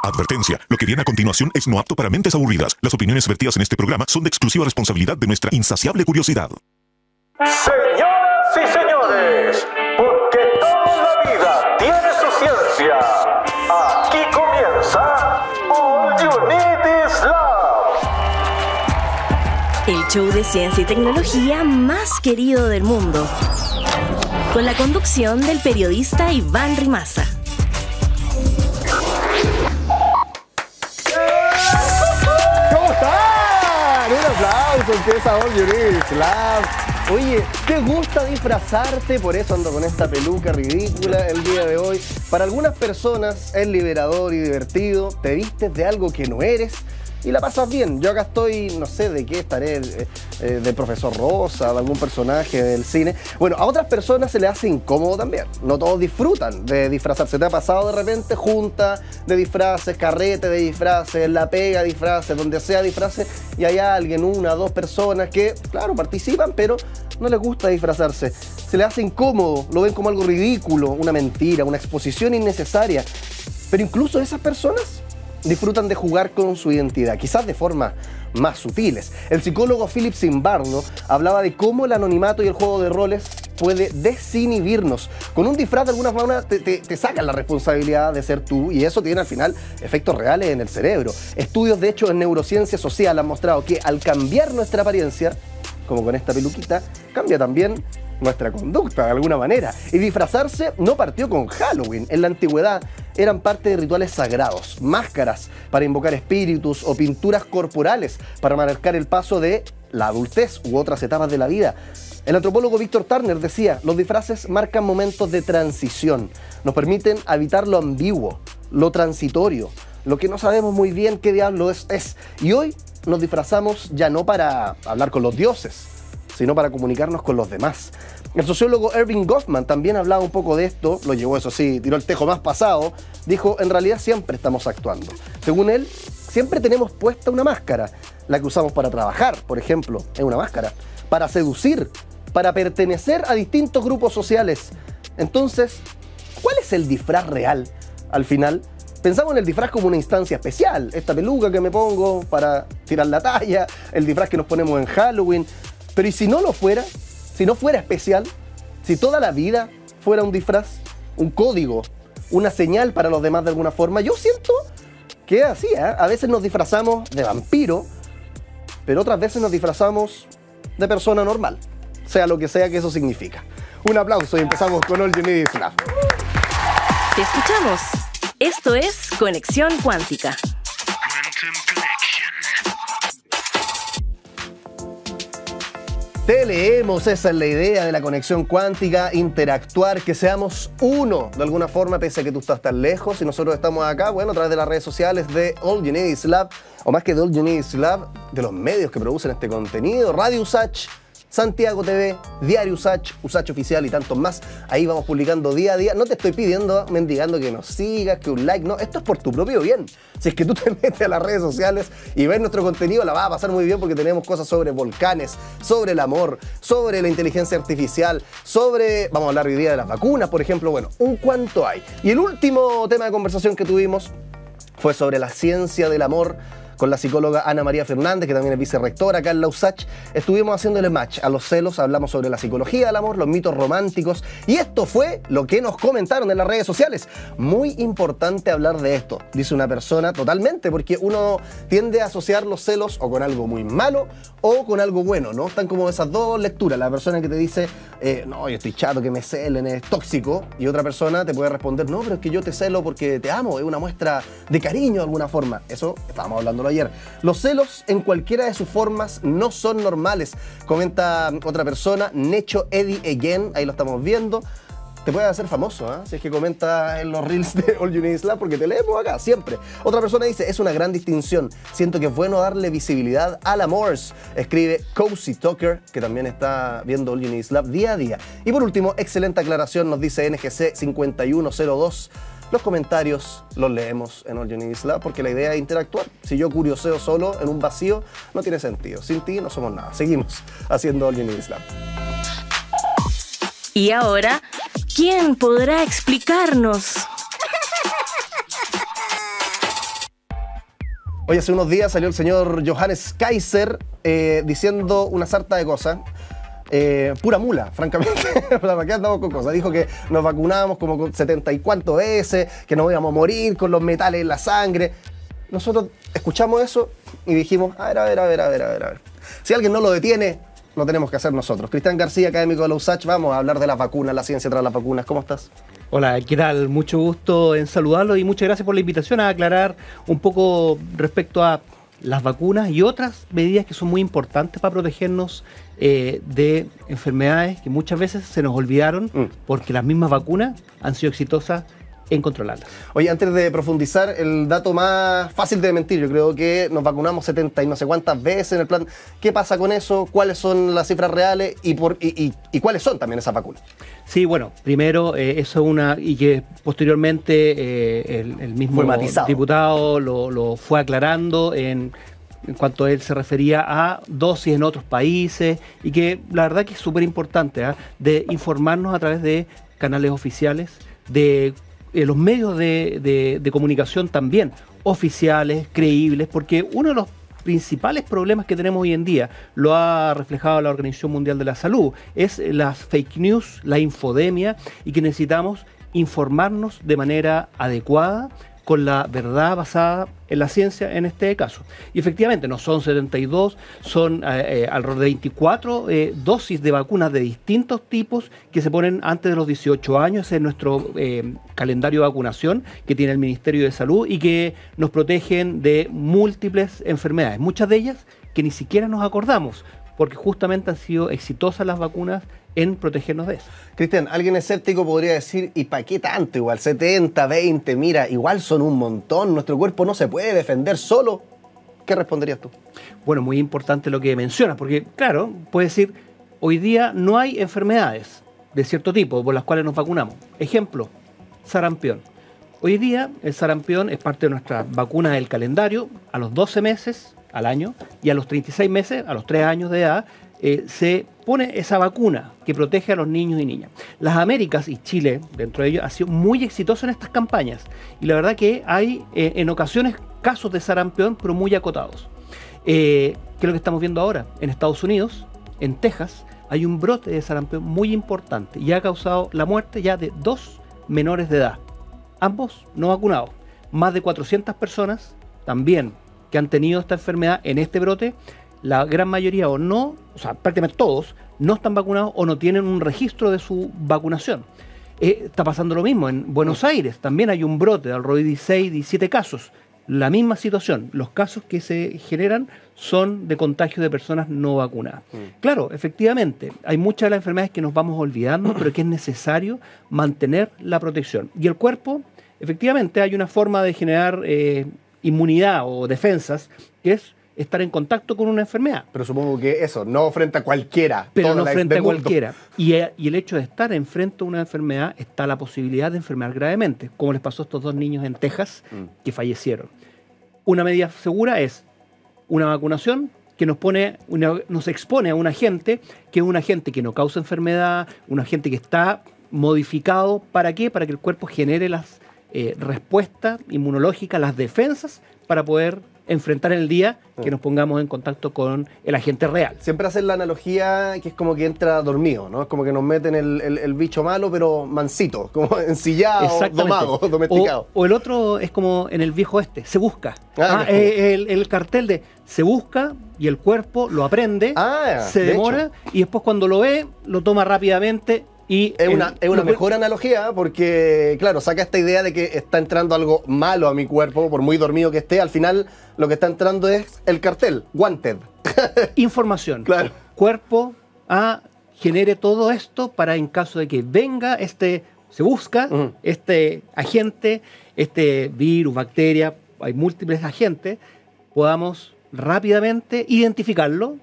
Advertencia, lo que viene a continuación es no apto para mentes aburridas. Las opiniones vertidas en este programa son de exclusiva responsabilidad de nuestra insaciable curiosidad. Señoras y señores, porque toda la vida tiene su ciencia, aquí comienza All You Need Is Love. El show de ciencia y tecnología más querido del mundo, con la conducción del periodista Iván Rimaza. ¿Cómo están? Un aplauso, empieza All You Need Is Love. Oye, ¿te gusta disfrazarte? Por eso ando con esta peluca ridícula el día de hoy. Para algunas personas es liberador y divertido. Te vistes de algo que no eres y la pasas bien. Yo acá estoy, no sé de qué estaré, de Profesor Rosa, de algún personaje del cine. Bueno, a otras personas se les hace incómodo también. No todos disfrutan de disfrazarse. ¿Te ha pasado de repente junta de disfraces, carrete de disfraces, la pega de disfraces, donde sea disfraces, y hay alguien, una, dos personas que, claro, participan, pero no les gusta disfrazarse? Se les hace incómodo, lo ven como algo ridículo, una mentira, una exposición innecesaria. Pero incluso esas personas disfrutan de jugar con su identidad, quizás de formas más sutiles. El psicólogo Philip Zimbardo hablaba de cómo el anonimato y el juego de roles puede desinhibirnos. Con un disfraz, de alguna manera, te sacan la responsabilidad de ser tú, y eso tiene al final efectos reales en el cerebro. Estudios, de hecho, en neurociencia social han mostrado que al cambiar nuestra apariencia, como con esta peluquita, cambia también nuestra conducta de alguna manera. Y disfrazarse no partió con Halloween. En la antigüedad eran parte de rituales sagrados, máscaras para invocar espíritus o pinturas corporales para marcar el paso de la adultez u otras etapas de la vida. El antropólogo Víctor Turner decía: los disfraces marcan momentos de transición, nos permiten habitar lo ambiguo, lo transitorio, lo que no sabemos muy bien qué diablo es. Y hoy nos disfrazamos ya no para hablar con los dioses, sino para comunicarnos con los demás. El sociólogo Erving Goffman también hablaba un poco de esto, lo llevó, eso sí, tiró el tejo más pasado, dijo: en realidad siempre estamos actuando. Según él, siempre tenemos puesta una máscara, la que usamos para trabajar, por ejemplo, es una máscara, para seducir, para pertenecer a distintos grupos sociales. Entonces, ¿cuál es el disfraz real al final? Pensamos en el disfraz como una instancia especial, esta peluca que me pongo para tirar la talla, el disfraz que nos ponemos en Halloween. Pero ¿y si no lo fuera? Si no fuera especial, si toda la vida fuera un disfraz, un código, una señal para los demás de alguna forma. Yo siento que es así, ¿eh? A veces nos disfrazamos de vampiro, pero otras veces nos disfrazamos de persona normal, sea lo que sea que eso significa. Un aplauso y empezamos con All You Need Is Love. Te escuchamos. Esto es Conexión Cuántica. Te leemos, esa es la idea de la conexión cuántica, interactuar, que seamos uno de alguna forma, pese a que tú estás tan lejos y nosotros estamos acá, bueno, a través de las redes sociales de All You Need Is Love, o más que de All You Need Is Love, de los medios que producen este contenido, Radio Usach, Santiago TV, Diario Usach, Usach Oficial y tantos más. Ahí vamos publicando día a día. No te estoy pidiendo, mendigando que nos sigas, que un like, no. Esto es por tu propio bien. Si es que tú te metes a las redes sociales y ves nuestro contenido, la vas a pasar muy bien, porque tenemos cosas sobre volcanes, sobre el amor, sobre la inteligencia artificial, sobre, vamos a hablar hoy día de las vacunas, por ejemplo. Bueno, un cuanto hay. Y el último tema de conversación que tuvimos fue sobre la ciencia del amor, con la psicóloga Ana María Fernández, que también es vicerrectora acá en la USACH. Estuvimos haciéndole match a los celos, hablamos sobre la psicología del amor, los mitos románticos, y esto fue lo que nos comentaron en las redes sociales. Muy importante hablar de esto, dice una persona, totalmente, porque uno tiende a asociar los celos o con algo muy malo o con algo bueno, ¿no? Están como esas dos lecturas. La persona que te dice, no, yo estoy chato, que me celen, es tóxico, y otra persona te puede responder, no, pero es que yo te celo porque te amo, es una muestra de cariño de alguna forma. Eso estábamos hablando ayer. Los celos en cualquiera de sus formas no son normales, comenta otra persona, Necho Eddie Again, ahí lo estamos viendo. Te puedes hacer famoso, ¿eh? Si es que comenta en los reels de All You Need Is Love, porque te leemos acá siempre. Otra persona dice, es una gran distinción, siento que es bueno darle visibilidad al amor. Escribe Cozy Talker, que también está viendo All You Need Is Love día a día. Y por último, excelente aclaración, nos dice NGC 5102. Los comentarios los leemos en All You Need Is Love, porque la idea es interactuar. Si yo curioseo solo en un vacío, no tiene sentido. Sin ti no somos nada. Seguimos haciendo All You Need Is Love. Y ahora, ¿quién podrá explicarnos? Hoy hace unos días salió el señor Johannes Kaiser diciendo una sarta de cosas. Pura mula, francamente. ¿Para qué andamos con cosas? Dijo que nos vacunamos como con 70 y cuántas veces, que nos íbamos a morir con los metales en la sangre. Nosotros escuchamos eso y dijimos, a ver. Si alguien no lo detiene, lo tenemos que hacer nosotros. Cristian García, académico de la USACH, vamos a hablar de las vacunas, la ciencia tras las vacunas. ¿Cómo estás? Hola, ¿qué tal? Mucho gusto en saludarlo y muchas gracias por la invitación a aclarar un poco respecto a las vacunas y otras medidas que son muy importantes para protegernos de enfermedades que muchas veces se nos olvidaron porque las mismas vacunas han sido exitosas en controlarlas. Oye, antes de profundizar, el dato más fácil de mentir, yo creo que nos vacunamos 70 y no sé cuántas veces en el plan. ¿Qué pasa con eso? ¿Cuáles son las cifras reales? ¿Y cuáles son también esas vacunas? Sí, bueno, primero eso es una, y que posteriormente el mismo diputado lo fue aclarando en cuanto a él se refería a dosis en otros países, y que la verdad que es súper importante de informarnos a través de canales oficiales, de los medios de comunicación también, oficiales, creíbles, porque uno de los principales problemas que tenemos hoy en día, lo ha reflejado la Organización Mundial de la Salud, es las fake news, la infodemia, y que necesitamos informarnos de manera adecuada, con la verdad basada en la ciencia en este caso. Y efectivamente no son 72, son alrededor de 24 dosis de vacunas de distintos tipos que se ponen antes de los 18 años. Ese es nuestro calendario de vacunación que tiene el Ministerio de Salud y que nos protegen de múltiples enfermedades, muchas de ellas que ni siquiera nos acordamos, porque justamente han sido exitosas las vacunas en protegernos de eso. Cristian, alguien escéptico podría decir, ¿y para qué tanto? Igual 70, 20, mira, igual son un montón, nuestro cuerpo no se puede defender solo. ¿Qué responderías tú? Bueno, muy importante lo que mencionas, porque claro, puedes decir, hoy día no hay enfermedades de cierto tipo por las cuales nos vacunamos. Ejemplo, sarampión. Hoy día el sarampión es parte de nuestra vacuna del calendario. A los 12 meses al año y a los 36 meses, a los 3 años de edad, se pone esa vacuna que protege a los niños y niñas. Las Américas y Chile, dentro de ello, ha sido muy exitoso en estas campañas. Y la verdad que hay en ocasiones casos de sarampión, pero muy acotados. ¿Qué es lo que estamos viendo ahora? En Estados Unidos, en Texas, hay un brote de sarampión muy importante y ha causado la muerte ya de 2 menores de edad. Ambos no vacunados. Más de 400 personas también que han tenido esta enfermedad en este brote. La gran mayoría o sea, prácticamente todos, no están vacunados o no tienen un registro de su vacunación. Está pasando lo mismo en Buenos Aires, también hay un brote de alrededor de 16, 17 casos. La misma situación, los casos que se generan son de contagio de personas no vacunadas. Claro, efectivamente, hay muchas de las enfermedades que nos vamos olvidando, pero que es necesario mantener la protección. Y el cuerpo, efectivamente, hay una forma de generar inmunidad o defensas, que es estar en contacto con una enfermedad. Pero supongo que eso, no frente a cualquiera. Pero no frente a cualquiera. Y el hecho de estar enfrente a una enfermedad, está la posibilidad de enfermar gravemente, como les pasó a estos 2 niños en Texas que fallecieron. Una medida segura es una vacunación que nos expone a un agente que es un agente que no causa enfermedad, un agente que está modificado. ¿Para qué? Para que el cuerpo genere las respuestas inmunológicas, las defensas, para poder enfrentar el día que nos pongamos en contacto con el agente real. Siempre hacen la analogía que es como que entra dormido, ¿no? Es como que nos meten el bicho malo, pero mansito, como ensillado, domado, domesticado. O el otro es como en el viejo oeste, se busca. El cartel de se busca y el cuerpo lo aprende, se demora y después cuando lo ve, lo toma rápidamente. Y es una mejor analogía porque, claro, saca esta idea de que está entrando algo malo a mi cuerpo, por muy dormido que esté. Al final, lo que está entrando es el cartel, wanted. Información. Claro. Cuerpo genere todo esto para, en caso de que venga se busca este agente, este virus, bacteria, hay múltiples agentes, podamos rápidamente identificarlo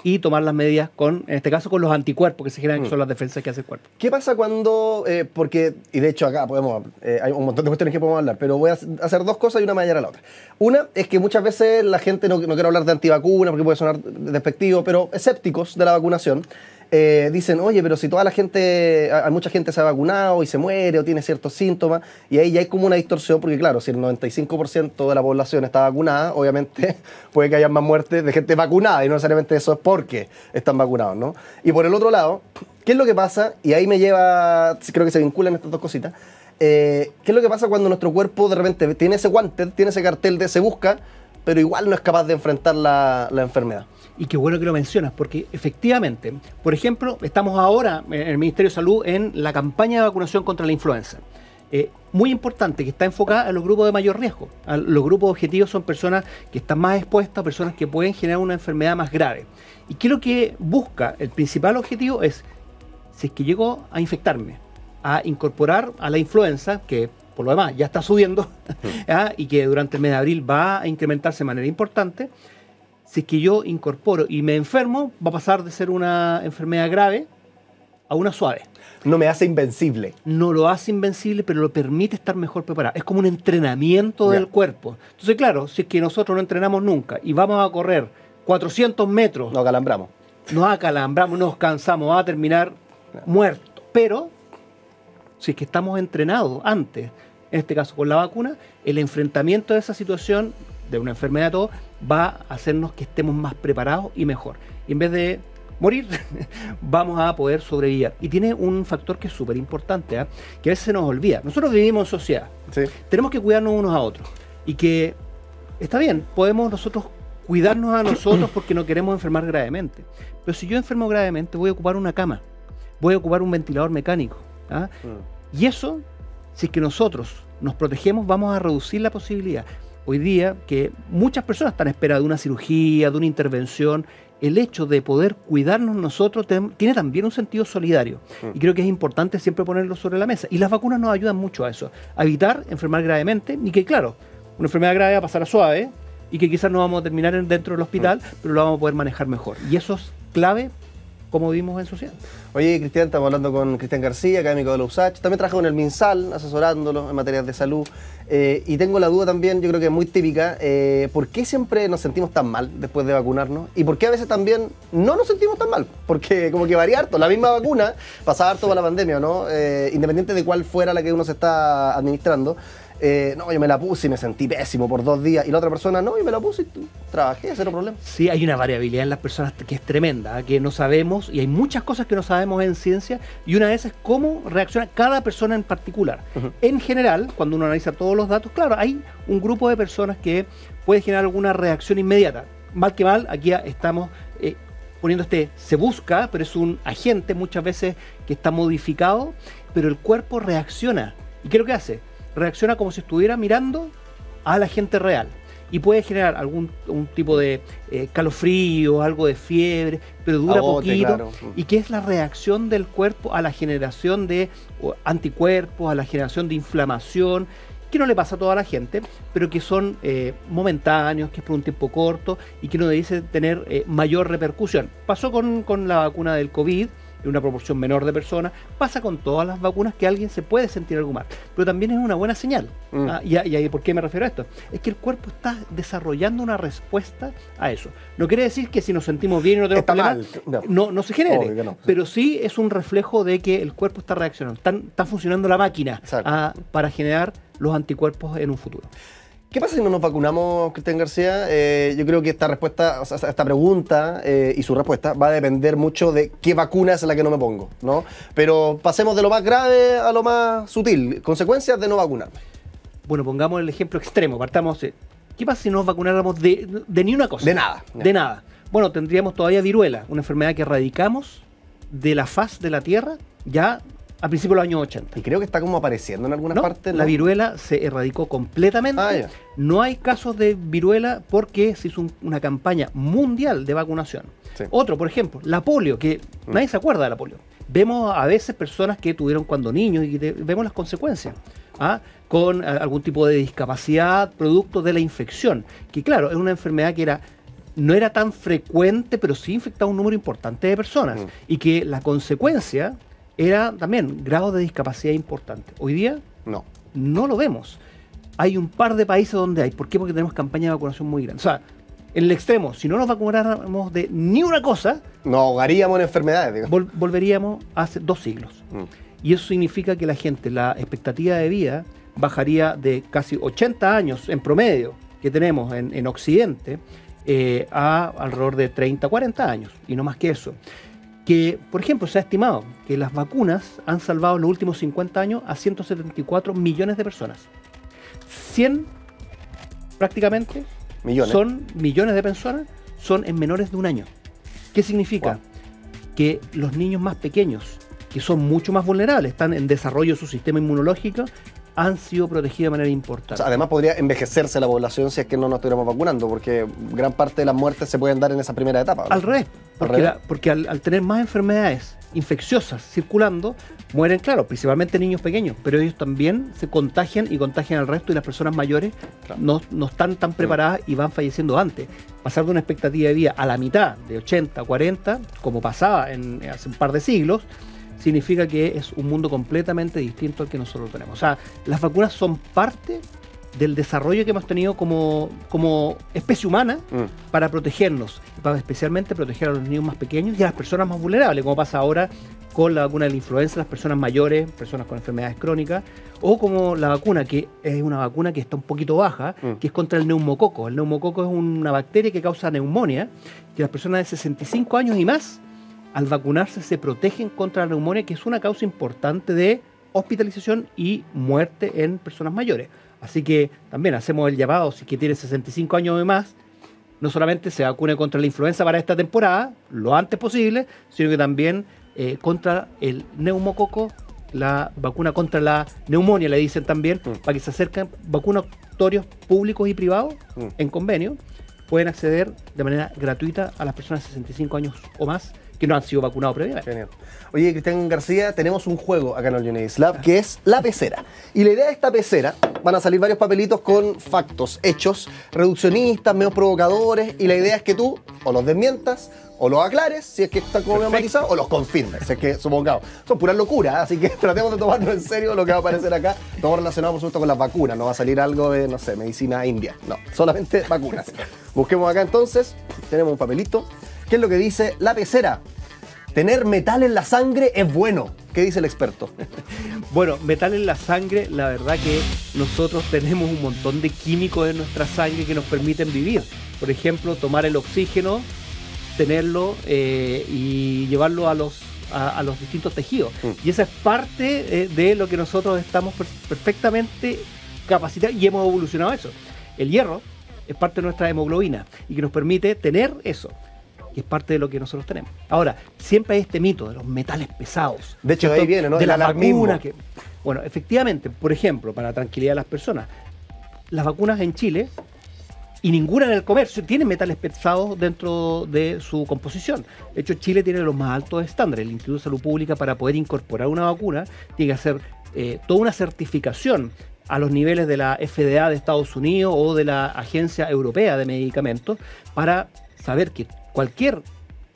y tomar las medidas en este caso con los anticuerpos que se generan, que son las defensas que hace el cuerpo. ¿Qué pasa cuando, y de hecho acá hay un montón de cuestiones que podemos hablar, pero voy a hacer 2 cosas y una me va a llevar a la otra. Una es que muchas veces la gente, no quiero hablar de antivacunas porque puede sonar despectivo, pero escépticos de la vacunación, dicen, oye, pero si toda la gente, hay mucha gente se ha vacunado y se muere o tiene ciertos síntomas, y ahí ya hay como una distorsión, porque claro, si el 95% de la población está vacunada, obviamente puede que haya más muertes de gente vacunada, y no necesariamente eso es porque están vacunados, ¿no? Y por el otro lado, ¿qué es lo que pasa? Y ahí me lleva, creo que se vinculan estas dos cositas. ¿Qué es lo que pasa cuando nuestro cuerpo de repente tiene ese guante, tiene ese cartel de se busca, pero igual no es capaz de enfrentar la enfermedad? Y qué bueno que lo mencionas, porque efectivamente, por ejemplo, estamos ahora en el Ministerio de Salud en la campaña de vacunación contra la influenza. Muy importante, que está enfocada a los grupos de mayor riesgo. Los grupos objetivos son personas que están más expuestas, personas que pueden generar una enfermedad más grave. Y que lo que busca, el principal objetivo es, si es que llego a infectarme, a incorporar a la influenza, que por lo demás ya está subiendo, y que durante el mes de abril va a incrementarse de manera importante, si es que yo incorporo y me enfermo, va a pasar de ser una enfermedad grave a una suave. No me hace invencible. No lo hace invencible, pero lo permite estar mejor preparado. Es como un entrenamiento del cuerpo. Entonces, claro, si es que nosotros no entrenamos nunca y vamos a correr 400 metros, Nos acalambramos. nos cansamos, va a terminar muerto. Pero, si es que estamos entrenados antes, en este caso con la vacuna, el enfrentamiento de esa situación, de una enfermedad todo, va a hacernos que estemos más preparados y mejor. Y en vez de morir, vamos a poder sobrevivir. Y tiene un factor que es súper importante, que a veces se nos olvida. Nosotros vivimos en sociedad. Sí. Tenemos que cuidarnos unos a otros. Y que, está bien, podemos nosotros cuidarnos a nosotros porque no queremos enfermar gravemente. Pero si yo enfermo gravemente, voy a ocupar una cama, voy a ocupar un ventilador mecánico. Y eso, si es que nosotros nos protegemos, vamos a reducir la posibilidad. Hoy día, que muchas personas están a espera de una cirugía, de una intervención, el hecho de poder cuidarnos nosotros tiene también un sentido solidario. Y creo que es importante siempre ponerlo sobre la mesa. Y las vacunas nos ayudan mucho a eso, a evitar enfermar gravemente, y que claro, una enfermedad grave va a pasar a suave, y que quizás no vamos a terminar dentro del hospital, pero lo vamos a poder manejar mejor. Y eso es clave como vivimos en sociedad. Oye, Cristian, estamos hablando con Cristian García, académico de la USACH. También trabaja con el MinSal, asesorándolo en materias de salud. Y tengo la duda también, yo creo que es muy típica, ¿por qué siempre nos sentimos tan mal después de vacunarnos? ¿Y por qué a veces también no nos sentimos tan mal? Porque como que varía harto. La misma vacuna pasaba harto para la pandemia, ¿no? Independiente de cuál fuera la que uno se está administrando. No, yo me la puse y me sentí pésimo por 2 días. Y la otra persona, no, yo me la puse y trabajé, cero problema. Sí, hay una variabilidad en las personas que es tremenda, que no sabemos, y hay muchas cosas que no sabemos en ciencia, y una de esas es cómo reacciona cada persona en particular. En general, cuando uno analiza todos los datos, claro, hay un grupo de personas que puede generar alguna reacción inmediata. Mal que mal, aquí estamos poniendo se busca, pero es un agente muchas veces que está modificado, pero el cuerpo reacciona. ¿Y qué es lo que hace? Reacciona como si estuviera mirando a la gente real y puede generar un tipo de calofrío, algo de fiebre, pero dura poquito. Claro. Y que es la reacción del cuerpo a la generación de anticuerpos, a la generación de inflamación, que no le pasa a toda la gente, pero que son momentáneos, que es por un tiempo corto y que no debe tener mayor repercusión. Pasó con la vacuna del COVID, en una proporción menor de personas, pasa con todas las vacunas que alguien se puede sentir algo mal, pero también es una buena señal. ¿Y por qué me refiero a esto? Es que el cuerpo está desarrollando una respuesta a eso. No quiere decir que si nos sentimos bien y no tenemos problemas, no se genere, no. Pero sí es un reflejo de que el cuerpo está reaccionando, está funcionando la máquina para generar los anticuerpos en un futuro. ¿Qué pasa si no nos vacunamos, Cristian García? Yo creo que esta respuesta, o sea, esta pregunta y su respuesta va a depender mucho de qué vacuna es la que no me pongo, ¿no? Pero pasemos de lo más grave a lo más sutil. Consecuencias de no vacunarme. Bueno, pongamos el ejemplo extremo. Partamos. ¿Qué pasa si no nos vacunáramos de ni una cosa? De nada. De nada. Bueno, tendríamos todavía viruela, una enfermedad que erradicamos de la faz de la Tierra ya a principios de los años 80. Y creo que está como apareciendo en algunas partes. La viruela se erradicó completamente. No hay casos de viruela porque se hizo una campaña mundial de vacunación. Sí. Otro, por ejemplo, la polio, que nadie se acuerda de la polio. Vemos a veces personas que tuvieron cuando niños y vemos las consecuencias. Con algún tipo de discapacidad producto de la infección. Que claro, es una enfermedad que no era tan frecuente, pero sí infectaba un número importante de personas. Y que la consecuencia era también grado de discapacidad importante. Hoy día no lo vemos. Hay un par de países donde hay. ¿Por qué? Porque tenemos campaña de vacunación muy grande. O sea, En el extremo, si no nos vacunáramos de ni una cosa, Nos ahogaríamos en enfermedades, digamos. volveríamos hace 2 siglos. Y eso significa que la expectativa de vida bajaría de casi 80 años en promedio que tenemos en Occidente a alrededor de 30, 40 años, y no más que eso. Que, por ejemplo, se ha estimado que las vacunas han salvado en los últimos 50 años a 174 millones de personas. 100 prácticamente son millones de personas, son en menores de un año. ¿Qué significa? Wow. Que los niños más pequeños, que son mucho más vulnerables, están en desarrollo de su sistema inmunológico, han sido protegidos de manera importante. O sea, además podría envejecerse la población si es que no nos estuviéramos vacunando, porque gran parte de las muertes se pueden dar en esa primera etapa, ¿no? Al revés, porque al tener más enfermedades infecciosas circulando, mueren, claro, principalmente niños pequeños, pero ellos también se contagian y contagian al resto, y las personas mayores no están tan preparadas y van falleciendo antes. Pasar de una expectativa de vida a la mitad, de 80 a 40, como pasaba hace un par de siglos, significa que es un mundo completamente distinto al que nosotros tenemos. O sea, las vacunas son parte del desarrollo que hemos tenido como especie humana para protegernos, para especialmente proteger a los niños más pequeños y a las personas más vulnerables, como pasa ahora con la vacuna de la influenza, las personas mayores, personas con enfermedades crónicas, o como la vacuna, que es una vacuna que está un poquito baja, que es contra el neumococo. El neumococo es una bacteria que causa neumonía, que las personas de 65 años y más, al vacunarse, se protegen contra la neumonía, que es una causa importante de hospitalización y muerte en personas mayores. Así que también hacemos el llamado, si que tiene 65 años o más, no solamente se vacune contra la influenza para esta temporada, lo antes posible, sino que también contra el neumococo, la vacuna contra la neumonía, le dicen también, para que se acerquen vacunatorios públicos y privados en convenio, pueden acceder de manera gratuita a las personas de 65 años o más que no han sido vacunados previamente. Genial. Oye, Cristian García, tenemos un juego acá en el Unidis Lab que es la pecera. Y la idea de esta pecera, van a salir varios papelitos con factos, hechos reduccionistas, medio provocadores, y la idea es que tú o los desmientas, o los aclares, si es que están como bien matizados, o los confirmes, si es que, supongamos, son puras locuras, así que tratemos de tomarnos en serio lo que va a aparecer acá, todo relacionado, por supuesto, con las vacunas. No va a salir algo de, no sé, medicina india, no, solamente vacunas. Busquemos acá entonces, tenemos un papelito. ¿Qué es lo que dice la pecera? Tener metal en la sangre es bueno. ¿Qué dice el experto? Bueno, metal en la sangre, la verdad que nosotros tenemos un montón de químicos en nuestra sangre que nos permiten vivir. Por ejemplo, tomar el oxígeno, tenerlo y llevarlo a los distintos tejidos. Y esa es parte de lo que nosotros estamos perfectamente capacitados y hemos evolucionado eso. El hierro es parte de nuestra hemoglobina y que nos permite tener eso. Y es parte de lo que nosotros tenemos. Ahora, siempre hay este mito de los metales pesados. De hecho, de ahí viene, ¿no? De la alarmismo. vacuna. Bueno, efectivamente, por ejemplo, para tranquilidad de las personas, las vacunas en Chile, y ninguna en el comercio, tienen metales pesados dentro de su composición. De hecho, Chile tiene los más altos estándares. El Instituto de Salud Pública, para poder incorporar una vacuna, tiene que hacer toda una certificación a los niveles de la FDA de Estados Unidos o de la Agencia Europea de Medicamentos, para saber que cualquier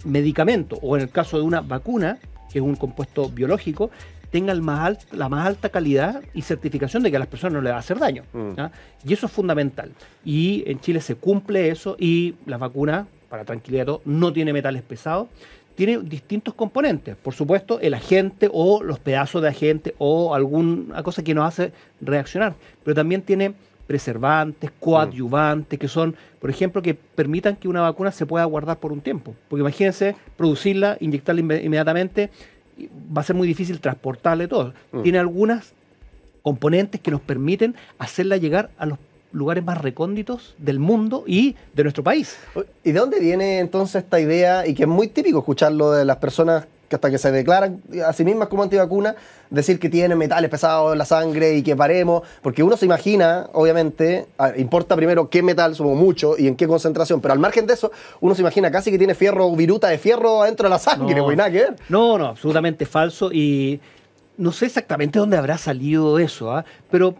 medicamento, o en el caso de una vacuna, que es un compuesto biológico, tenga la más alta calidad y certificación de que a las personas no les va a hacer daño. Y eso es fundamental. Y en Chile se cumple eso, y la vacuna, para tranquilidad de todos, no tiene metales pesados. Tiene distintos componentes. Por supuesto, el agente o los pedazos de agente o alguna cosa que nos hace reaccionar. Pero también tiene preservantes, coadyuvantes, que son, por ejemplo, que permitan que una vacuna se pueda guardar por un tiempo. Porque imagínense, producirla, inyectarla inmediatamente, va a ser muy difícil transportarla y todo. Tiene algunas componentes que nos permiten hacerla llegar a los lugares más recónditos del mundo y de nuestro país. ¿Y de dónde viene entonces esta idea, y que es muy típico escucharlo de las personas que hasta que se declaran a sí mismas como antivacunas, decir que tienen metales pesados en la sangre y que paremos? Porque uno se imagina, obviamente, importa primero qué metal, somos mucho, y en qué concentración, pero al margen de eso, uno se imagina casi que tiene fierro o viruta de fierro adentro de la sangre, pues nada que ver. No, absolutamente falso, y no sé exactamente dónde habrá salido eso, pero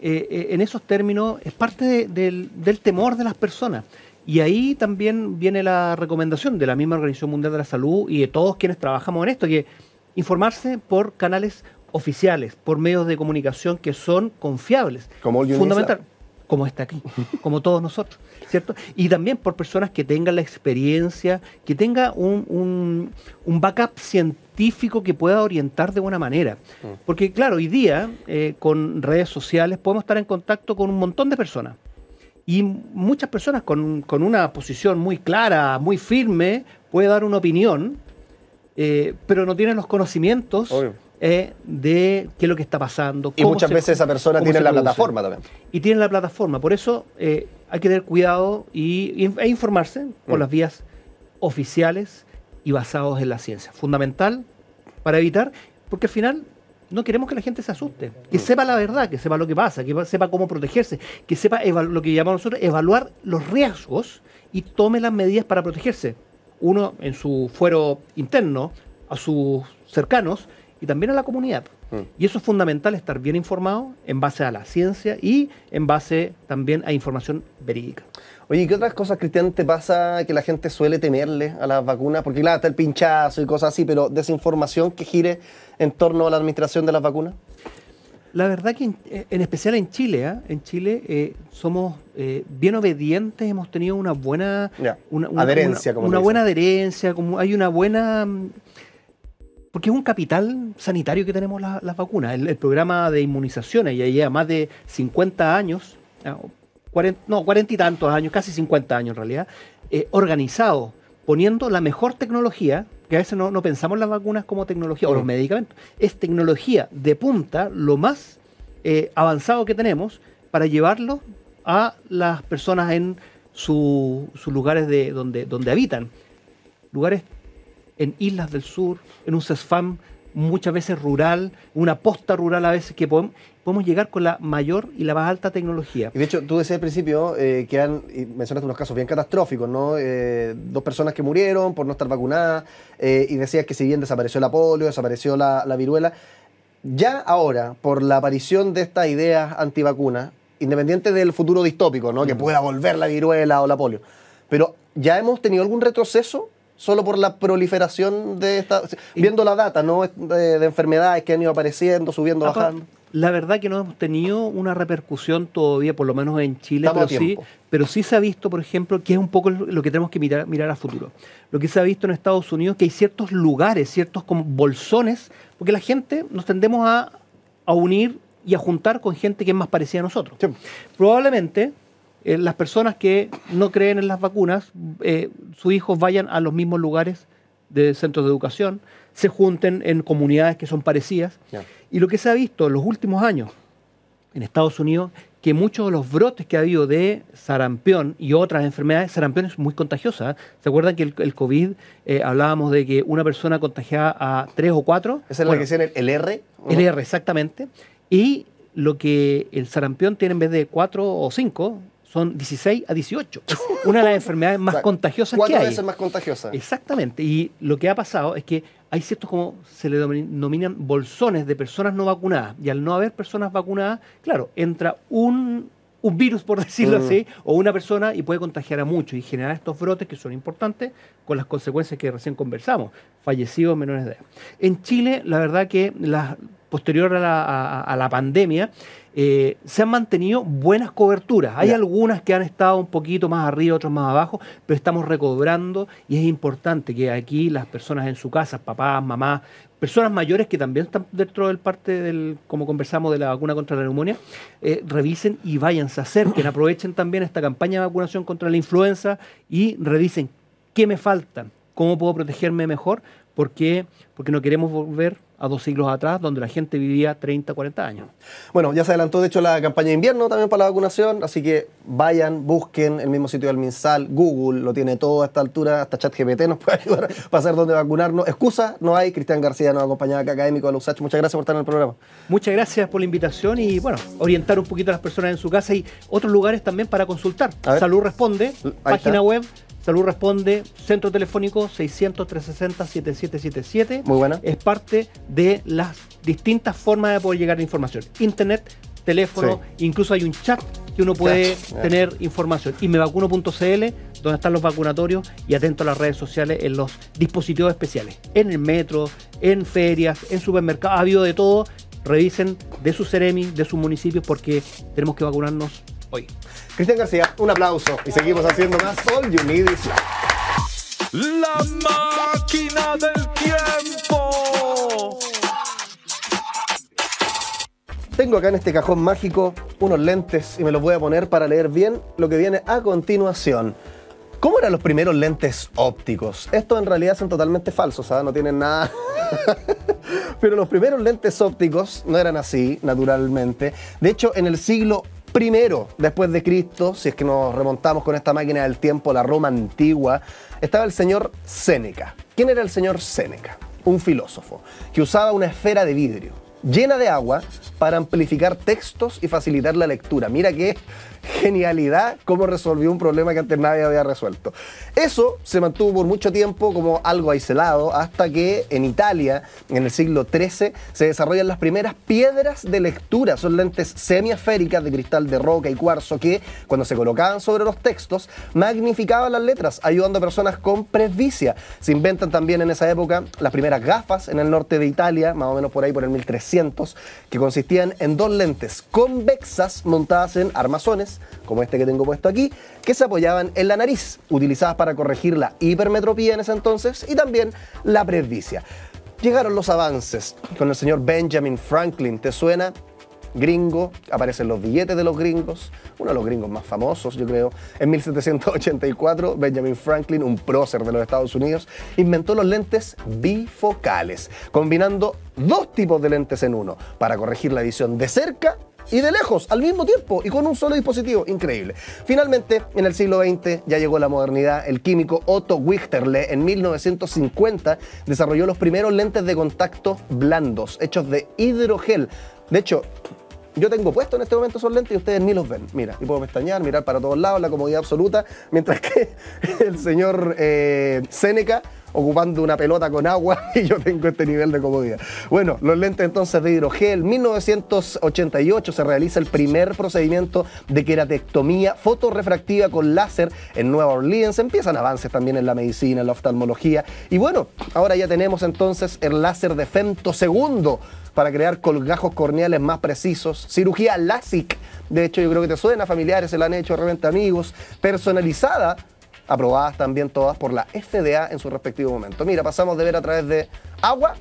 en esos términos es parte del temor de las personas. Y ahí también viene la recomendación de la misma Organización Mundial de la Salud y de todos quienes trabajamos en esto, que informarse por canales oficiales, por medios de comunicación que son confiables. Como el fundamental. como está aquí, como todos nosotros, ¿cierto? Y también por personas que tengan la experiencia, que tenga un backup científico que pueda orientar de buena manera. Porque claro, hoy día con redes sociales podemos estar en contacto con un montón de personas. Y muchas personas con una posición muy clara, muy firme, puede dar una opinión, pero no tienen los conocimientos de qué es lo que está pasando. Y muchas veces esa persona tiene la plataforma también. Y tiene la plataforma. Por eso hay que tener cuidado e informarse por las vías oficiales y basados en la ciencia. Fundamental para evitar, porque al final no queremos que la gente se asuste, que sepa la verdad, que sepa lo que pasa, que sepa cómo protegerse, que sepa lo que llamamos nosotros evaluar los riesgos y tome las medidas para protegerse. Uno en su fuero interno, a sus cercanos y también a la comunidad. Y eso es fundamental, estar bien informado en base a la ciencia y en base también a información verídica. Oye, ¿qué otras cosas, Cristian, te pasa que la gente suele temerle a las vacunas? Porque claro, está el pinchazo y cosas así, pero desinformación que gire en torno a la administración de las vacunas. La verdad que en especial en Chile somos bien obedientes, hemos tenido una buena adherencia, hay una buena... Porque es un capital sanitario que tenemos las vacunas. El programa de inmunizaciones ya lleva más de 50 años, 40 y tantos años, casi 50 años en realidad, organizado, poniendo la mejor tecnología, que a veces no pensamos las vacunas como tecnología, o los medicamentos, es tecnología de punta, lo más avanzado que tenemos, para llevarlo a las personas en sus lugares donde habitan. Lugares en islas del sur, en un CESFAM muchas veces rural, una posta rural a veces, que podemos llegar con la mayor y la más alta tecnología. Y de hecho, tú decías al principio y mencionaste unos casos bien catastróficos, ¿no? 2 personas que murieron por no estar vacunadas, y decías que si bien desapareció la polio, desapareció la viruela, ya ahora, por la aparición de estas ideas antivacunas, independiente del futuro distópico, ¿no? Que pueda volver la viruela o la polio, pero ya hemos tenido algún retroceso solo por la proliferación de esta, viendo la data, ¿no? de enfermedades que han ido apareciendo, subiendo, bajando. La verdad que no hemos tenido una repercusión todavía, por lo menos en Chile, pero sí se ha visto, por ejemplo, que es un poco lo que tenemos que mirar a futuro. Lo que se ha visto en Estados Unidos, que hay ciertos lugares, ciertos como bolsones, porque la gente nos tendemos a unir y a juntar con gente que es más parecida a nosotros. Sí. Probablemente las personas que no creen en las vacunas, sus hijos vayan a los mismos lugares de centros de educación, se junten en comunidades que son parecidas. Yeah. Y lo que se ha visto en los últimos años en Estados Unidos, que muchos de los brotes que ha habido de sarampión y otras enfermedades, sarampión es muy contagiosa. ¿Se acuerdan que el COVID, hablábamos de que una persona contagiaba a 3 o 4? ¿Esa es la que decían el R? El R, exactamente. Y lo que el sarampión tiene en vez de 4 o 5... son 16 a 18. Es una de las enfermedades más contagiosas que hay. 4 veces más contagiosa. Exactamente. Y lo que ha pasado es que hay ciertos, como se le denominan, bolsones de personas no vacunadas. Y al no haber personas vacunadas, claro, entra un virus, por decirlo así, o una persona y puede contagiar a muchos y generar estos brotes que son importantes, con las consecuencias que recién conversamos. Fallecidos menores de edad. En Chile, la verdad que posterior a la pandemia, se han mantenido buenas coberturas. Hay algunas que han estado un poquito más arriba, otras más abajo, pero estamos recobrando y es importante que aquí las personas en su casa, papás, mamás, personas mayores que también están dentro del parte como conversamos, de la vacuna contra la neumonía, revisen y vayan, se acerquen, aprovechen también esta campaña de vacunación contra la influenza y revisen qué me falta, cómo puedo protegerme mejor, porque no queremos volver a 2 siglos atrás, donde la gente vivía 30, 40 años. Bueno, ya se adelantó de hecho la campaña de invierno también para la vacunación, así que vayan, busquen el mismo sitio del MinSal, Google lo tiene todo a esta altura, hasta ChatGPT nos puede ayudar para saber dónde vacunarnos. Excusa no hay. Cristian García nos acompaña acá, académico de la USACH. Muchas gracias por estar en el programa. Muchas gracias por la invitación y bueno, orientar un poquito a las personas en su casa y otros lugares también para consultar. Salud Responde, página web. Salud Responde, centro telefónico 600-360-7777. Muy buena. Es parte de las distintas formas de poder llegar a información. Internet, teléfono, incluso hay un chat que uno puede tener información. Y mevacuno.cl, donde están los vacunatorios, y atento a las redes sociales en los dispositivos especiales. En el metro, en ferias, en supermercados, ha habido de todo. Revisen de sus Ceremis, de sus municipios, porque tenemos que vacunarnos hoy. Cristian García, un aplauso y seguimos haciendo más All You Need Is Love. La máquina del tiempo. Tengo acá en este cajón mágico unos lentes y me los voy a poner para leer bien lo que viene a continuación. ¿Cómo eran los primeros lentes ópticos? Estos en realidad son totalmente falsos, ¿sabes? No tienen nada. Pero los primeros lentes ópticos no eran así, naturalmente. De hecho, en el siglo I después de Cristo, si es que nos remontamos con esta máquina del tiempo, la Roma antigua, estaba el señor Séneca. ¿Quién era el señor Séneca? Un filósofo que usaba una esfera de vidrio llena de agua para amplificar textos y facilitar la lectura. Mira qué genialidad cómo resolvió un problema que antes nadie había resuelto. Eso se mantuvo por mucho tiempo como algo aislado hasta que en Italia, en el siglo XIII, se desarrollan las primeras piedras de lectura. Son lentes semiesféricas de cristal de roca y cuarzo que, cuando se colocaban sobre los textos, magnificaban las letras, ayudando a personas con presbicia. Se inventan también en esa época las primeras gafas en el norte de Italia, más o menos por ahí por el 1300, que consistían en dos lentes convexas montadas en armazones, como este que tengo puesto aquí, que se apoyaban en la nariz, utilizadas para corregir la hipermetropía en ese entonces y también la presbicia. Llegaron los avances con el señor Benjamin Franklin. ¿Te suena? Gringo, aparecen los billetes de los gringos, uno de los gringos más famosos, yo creo. En 1784, Benjamin Franklin, un prócer de los Estados Unidos, inventó los lentes bifocales, combinando dos tipos de lentes en uno, para corregir la visión de cerca y de lejos al mismo tiempo y con un solo dispositivo. Increíble. Finalmente, en el siglo XX ya llegó la modernidad. El químico Otto Wichterle en 1950 desarrolló los primeros lentes de contacto blandos hechos de hidrogel. De hecho, yo tengo puesto en este momento esos lentes y ustedes ni los ven. Mira, y puedo pestañear, mirar para todos lados, la comodidad absoluta, mientras que el señor Séneca ocupando una pelota con agua y yo tengo este nivel de comodidad. Bueno, los lentes entonces de hidrogel. 1988 se realiza el primer procedimiento de queratectomía fotorrefractiva con láser en Nueva Orleans. Empiezan avances también en la medicina, en la oftalmología. Y bueno, ahora ya tenemos entonces el láser de femtosegundo para crear colgajos corneales más precisos. Cirugía LASIK, de hecho yo creo que te suena, familiares se la han hecho, de repente amigos. Personalizada, aprobadas también todas por la FDA en su respectivo momento. Mira, pasamos de ver a través de agua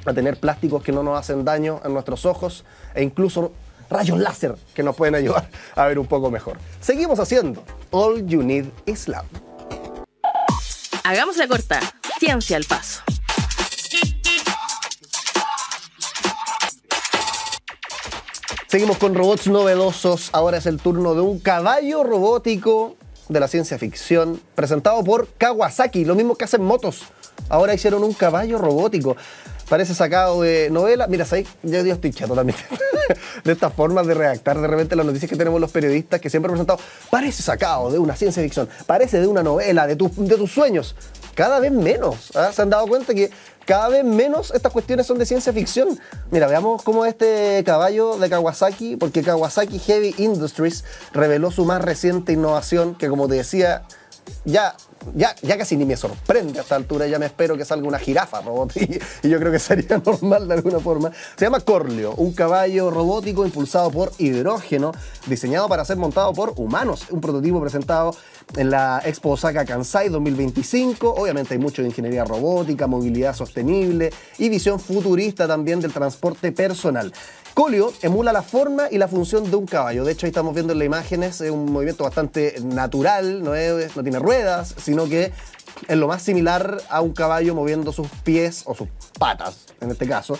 a tener plásticos que no nos hacen daño en nuestros ojos e incluso rayos láser que nos pueden ayudar a ver un poco mejor. Seguimos haciendo All You Need Is Love. Hagamos la corta. Ciencia al paso. Seguimos con robots novedosos. Ahora es el turno de un caballo robótico de la ciencia ficción, presentado por Kawasaki, lo mismo que hacen motos. Ahora hicieron un caballo robótico. Parece sacado de novela. Mira, ¿sabes? Yo estoy chato también de estas formas de redactar de repente las noticias que tenemos los periodistas, que siempre han presentado, parece sacado de una ciencia ficción, parece de una novela, de tus sueños. Cada vez menos. ¿Ah? ¿Se han dado cuenta que cada vez menos estas cuestiones son de ciencia ficción? Mira, veamos cómo este caballo de Kawasaki, porque Kawasaki Heavy Industries reveló su más reciente innovación, que como te decía, ya casi ni me sorprende a esta altura. Ya me espero que salga una jirafa robot y yo creo que sería normal de alguna forma. Se llama Corleo, un caballo robótico impulsado por hidrógeno, diseñado para ser montado por humanos. Un prototipo presentado en la Expo Osaka Kansai 2025. Obviamente hay mucho de ingeniería robótica, movilidad sostenible y visión futurista también del transporte personal. Corleo emula la forma y la función de un caballo. De hecho, ahí estamos viendo en las imágenes, es un movimiento bastante natural, no tiene ruedas, sino que es lo más similar a un caballo moviendo sus pies o sus patas, en este caso.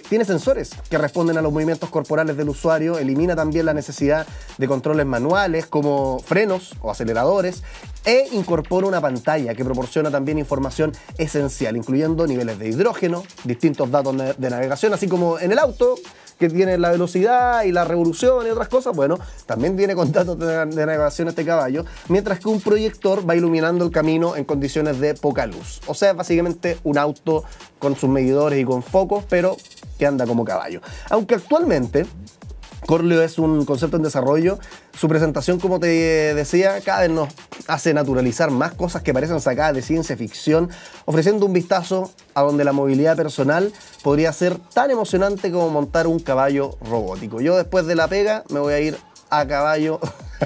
Tiene sensores que responden a los movimientos corporales del usuario, elimina también la necesidad de controles manuales como frenos o aceleradores e incorpora una pantalla que proporciona también información esencial, incluyendo niveles de hidrógeno, distintos datos de navegación, así como en el auto, que tiene la velocidad y la revolución y otras cosas. Bueno, también viene con datos de navegación este caballo, mientras que un proyector va iluminando el camino en condiciones de poca luz. O sea, básicamente un auto con sus medidores y con focos, pero que anda como caballo. Aunque actualmente Corleo es un concepto en desarrollo, su presentación, como te decía, cada vez nos hace naturalizar más cosas que parecen sacadas de ciencia ficción, ofreciendo un vistazo a donde la movilidad personal podría ser tan emocionante como montar un caballo robótico. Yo después de la pega me voy a ir a caballo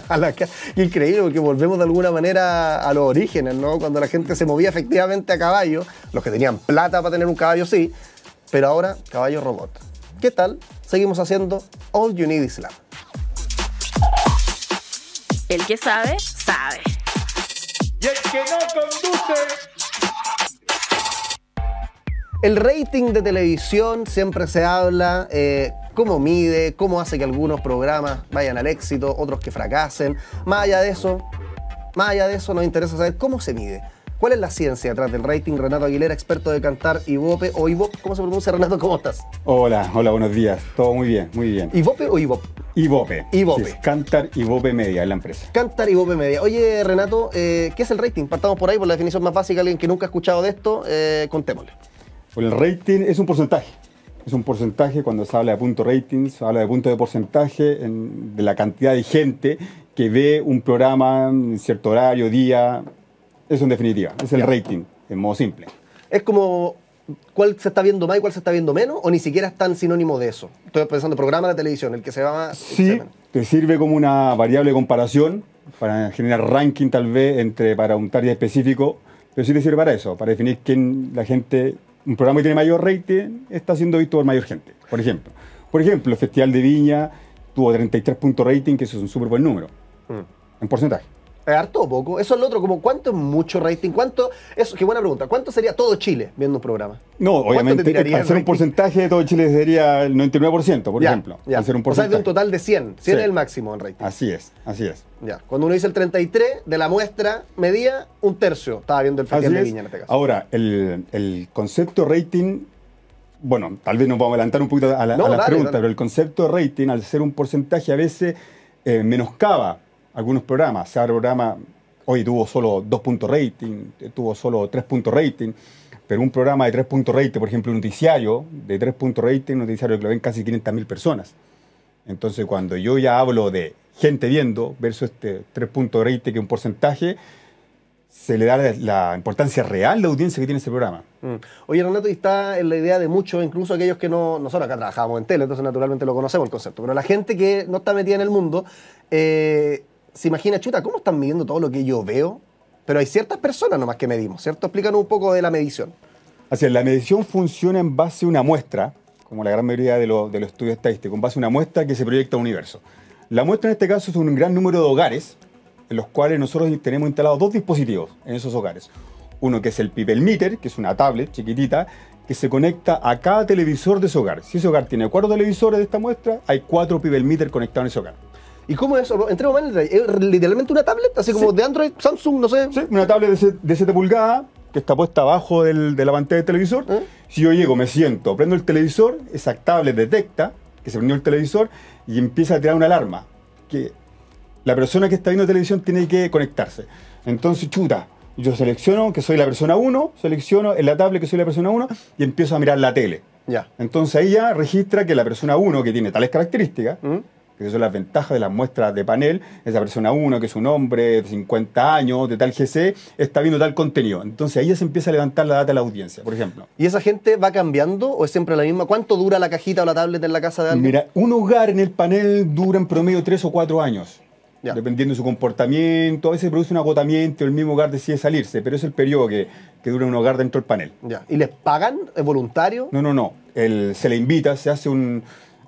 a la casa. Increíble, porque volvemos de alguna manera a los orígenes, ¿no? Cuando la gente se movía efectivamente a caballo, los que tenían plata para tener un caballo sí, pero ahora caballo robot. ¿Qué tal? Seguimos haciendo All You Need Is Love. El que sabe, sabe. Y el que no conduce. El rating de televisión siempre se habla, cómo mide, cómo hace que algunos programas vayan al éxito, otros que fracasen. Más allá de eso nos interesa saber cómo se mide. ¿Cuál es la ciencia detrás del rating? Renato Aguilera, experto de Kantar Ibope o Ibop, ¿cómo se pronuncia, Renato? ¿Cómo estás? Hola, buenos días. Todo muy bien, muy bien. ¿Ibope o Ibop? Ibope. Ibope. Sí, Kantar Ibope Media es la empresa. Kantar Ibope Media. Oye, Renato, ¿qué es el rating? Partamos por ahí, por la definición más básica. Alguien que nunca ha escuchado de esto, contémosle. Bueno, el rating es un porcentaje. Es un porcentaje, cuando se habla de punto rating, se habla de punto de porcentaje de la cantidad de gente que ve un programa en cierto horario, día. Eso en definitiva, es el rating, en modo simple. Es como cuál se está viendo más y cuál se está viendo menos, o ni siquiera es tan sinónimo de eso. Estoy pensando en programa de televisión, el que se va más. Sí, te sirve como una variable de comparación para generar ranking tal vez para un target específico, pero sí te sirve para eso, para definir quién la gente, un programa que tiene mayor rating está siendo visto por mayor gente. Por ejemplo, el Festival de Viña tuvo 33 puntos rating, que eso es un súper buen número, en porcentaje. ¿Es harto o poco? Eso es lo otro, como ¿cuánto es mucho rating? ¿Cuánto? Eso, qué buena pregunta. ¿Cuánto sería todo Chile viendo un programa? No, obviamente, al ser un porcentaje de todo Chile sería el 99%, por ejemplo. Ya. Al ser un O sea, porcentaje. de un total de 100. 100 Sí. es el máximo en rating. Así es. Ya. Cuando uno dice el 33, de la muestra medía, un tercio estaba viendo el Festival de Viña en este caso. Ahora, el concepto rating, bueno, tal vez nos vamos a adelantar un poquito a las dale, preguntas, dale. pero el concepto de rating, al ser un porcentaje, a veces menoscaba algunos programas. O sea, el programa hoy tuvo solo 2 puntos rating, tuvo solo 3 puntos rating, pero un programa de 3 puntos rating, por ejemplo, un noticiario de 3 puntos rating, un noticiario que lo ven casi 500.000 personas. Entonces, cuando yo ya hablo de gente viendo versus 3 puntos de rating, que es un porcentaje, se le da la importancia real de audiencia que tiene ese programa. Oye, Renato, y está en la idea de muchos, incluso aquellos que no... Nosotros acá trabajamos en tele, entonces naturalmente lo conocemos el concepto, pero la gente que no está metida en el mundo... se imagina, chuta, ¿cómo están midiendo todo lo que yo veo? Pero hay ciertas personas nomás que medimos, ¿cierto? Explícanos un poco de la medición. Así es, la medición funciona en base a una muestra, como la gran mayoría de los estudios estadísticos, en base a una muestra que se proyecta a un universo. La muestra en este caso es un gran número de hogares, en los cuales nosotros tenemos instalados 2 dispositivos en esos hogares. Uno que es el People Meter, que es una tablet chiquitita, que se conecta a cada televisor de ese hogar. Si ese hogar tiene 4 televisores de esta muestra, hay 4 People Meter conectados en ese hogar. ¿Y cómo es eso? Entremos más en el detalle. ¿Es literalmente una tablet? Así como de Android, Samsung, no sé. Sí, una tablet de 7 pulgadas que está puesta abajo de la pantalla del televisor. Si yo llego, me siento, prendo el televisor, esa tablet detecta que se prendió el televisor y empieza a tirar una alarma. Que la persona que está viendo televisión tiene que conectarse. Entonces, chuta, yo selecciono que soy la persona 1, selecciono en la tablet que soy la persona 1 y empiezo a mirar la tele. Ya. Entonces ahí ya registra que la persona 1, que tiene tales características, que son las ventajas de las muestras de panel, esa persona 1, que es un hombre de 50 años, de tal GC, está viendo tal contenido. Entonces ahí ya se empieza a levantar la data de la audiencia, por ejemplo. ¿Y esa gente va cambiando o es siempre la misma? ¿Cuánto dura la cajita o la tablet en la casa de alguien? Mira, un hogar en el panel dura en promedio 3 o 4 años. Ya. Dependiendo de su comportamiento, a veces produce un agotamiento, el mismo hogar decide salirse, pero es el periodo que dura un hogar dentro del panel. Ya. ¿Y les pagan? ¿Es voluntario? No. Se le invita, se hace